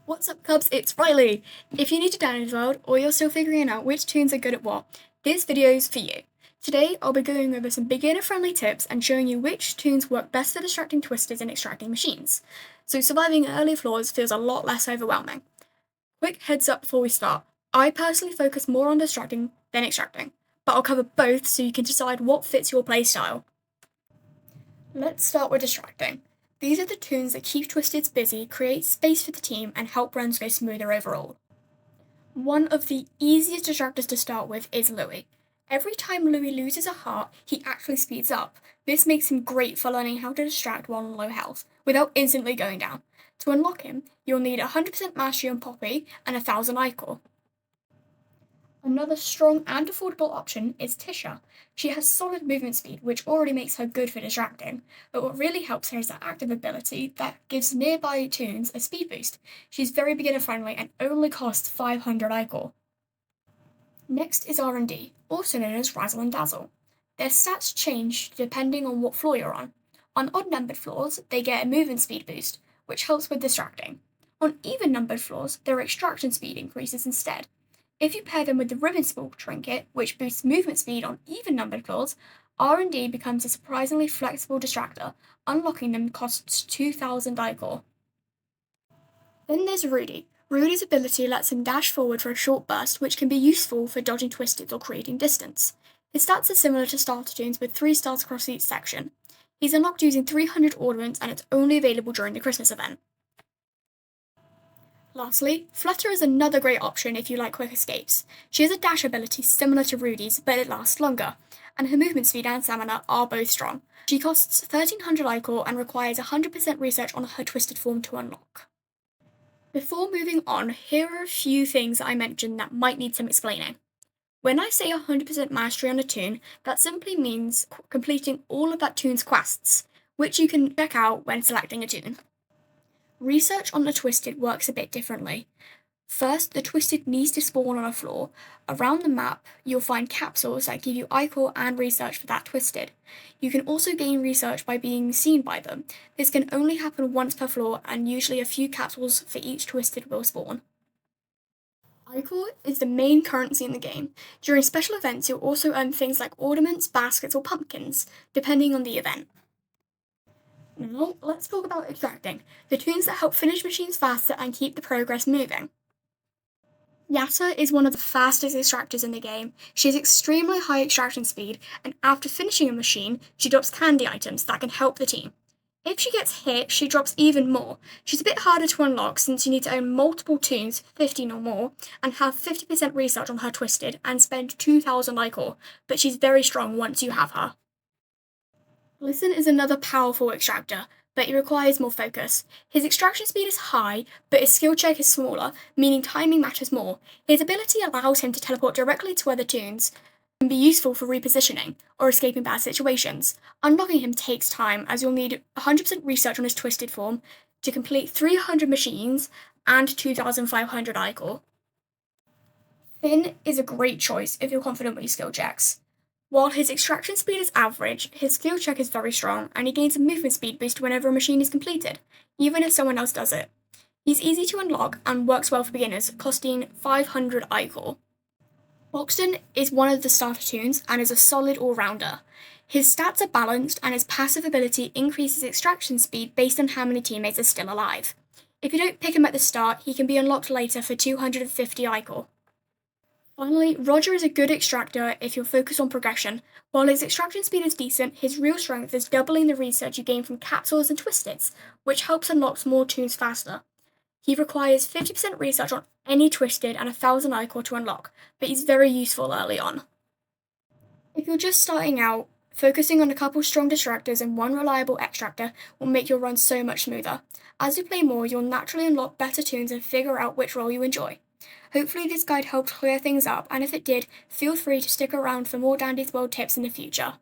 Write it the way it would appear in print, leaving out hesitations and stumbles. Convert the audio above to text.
What's up, Cubs? It's Riley! If you're new to Danny's World, or you're still figuring out which toons are good at what, this video's for you. Today, I'll be going over some beginner-friendly tips and showing you which toons work best for distracting twisters and extracting machines, so surviving early floors feels a lot less overwhelming. Quick heads up before we start, I personally focus more on distracting than extracting, but I'll cover both so you can decide what fits your playstyle. Let's start with distracting. These are the toons that keep twisteds busy, create space for the team, and help runs go smoother overall. One of the easiest distractors to start with is Louis. Every time Louis loses a heart, he actually speeds up. This makes him great for learning how to distract while on low health, without instantly going down. To unlock him, you'll need 100% mastery on Poppy and 1000 iCore. Another strong and affordable option is Tisha. She has solid movement speed, which already makes her good for distracting, but what really helps her is that active ability that gives nearby toons a speed boost. She's very beginner friendly and only costs 500 iCore. Next is R&D, also known as Razzle and Dazzle. Their stats change depending on what floor you're on. On odd-numbered floors, they get a movement speed boost, which helps with distracting. On even-numbered floors, their extraction speed increases instead. If you pair them with the Ribbon Spool trinket, which boosts movement speed on even-numbered floors, R&D becomes a surprisingly flexible distractor. Unlocking them costs 2000 iCore. Then there's Rudy. Rudy's ability lets him dash forward for a short burst, which can be useful for dodging twisteds or creating distance. His stats are similar to starter toons with 3 stars across each section. He's unlocked using 300 ornaments and it's only available during the Christmas event. Lastly, Flutter is another great option if you like quick escapes. She has a dash ability similar to Rudy's, but it lasts longer, and her movement speed and stamina are both strong. She costs 1300 iCore and requires 100% research on her twisted form to unlock. Before moving on, here are a few things I mentioned that might need some explaining. When I say 100% mastery on a toon, that simply means completing all of that toon's quests, which you can check out when selecting a toon. Research on the twisted works a bit differently. First, the twisted needs to spawn on a floor. Around the map, you'll find capsules that give you iCore and research for that twisted. You can also gain research by being seen by them. This can only happen once per floor, and usually a few capsules for each twisted will spawn. iCore is the main currency in the game. During special events, you'll also earn things like ornaments, baskets, or pumpkins, depending on the event. Now, let's talk about extracting, the toons that help finish machines faster and keep the progress moving. Yatta is one of the fastest extractors in the game. She has extremely high extraction speed, and after finishing a machine, she drops candy items that can help the team. If she gets hit, she drops even more. She's a bit harder to unlock since you need to own multiple toons, 15 or more, and have 50% research on her twisted and spend 2000 iCore, but she's very strong once you have her. Listen is another powerful extractor, but he requires more focus. His extraction speed is high, but his skill check is smaller, meaning timing matters more. His ability allows him to teleport directly to other toons, and be useful for repositioning or escaping bad situations. Unlocking him takes time, as you'll need 100% research on his twisted form to complete 300 machines and 2500 iCore. Finn is a great choice if you're confident with your skill checks. While his extraction speed is average, his skill check is very strong, and he gains a movement speed boost whenever a machine is completed, even if someone else does it. He's easy to unlock and works well for beginners, costing 500 iCore. Boxton is one of the starter toons and is a solid all-rounder. His stats are balanced, and his passive ability increases extraction speed based on how many teammates are still alive. If you don't pick him at the start, he can be unlocked later for 250 iCore. Finally, Roger is a good extractor if you're focused on progression. While his extraction speed is decent, his real strength is doubling the research you gain from capsules and twisteds, which helps unlock more toons faster. He requires 50% research on any twisted and 1000 iCore to unlock, but he's very useful early on. If you're just starting out, focusing on a couple strong distractors and one reliable extractor will make your run so much smoother. As you play more, you'll naturally unlock better toons and figure out which role you enjoy. Hopefully this guide helped clear things up, and if it did, feel free to stick around for more Dandy's World tips in the future.